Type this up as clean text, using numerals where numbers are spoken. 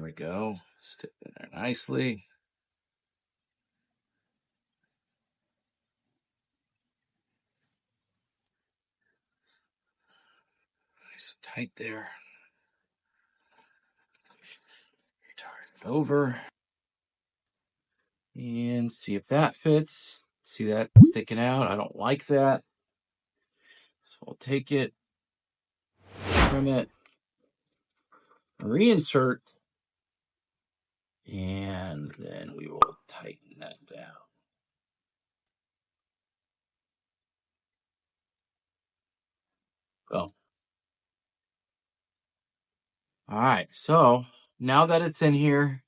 we go. Stick it in there nicely. Nice and tight there. Turn it over. And see if that fits. See that sticking out? I don't like that. So we'll take it, trim it, reinsert, and then we will tighten that down. Go. All right, so now that it's in here,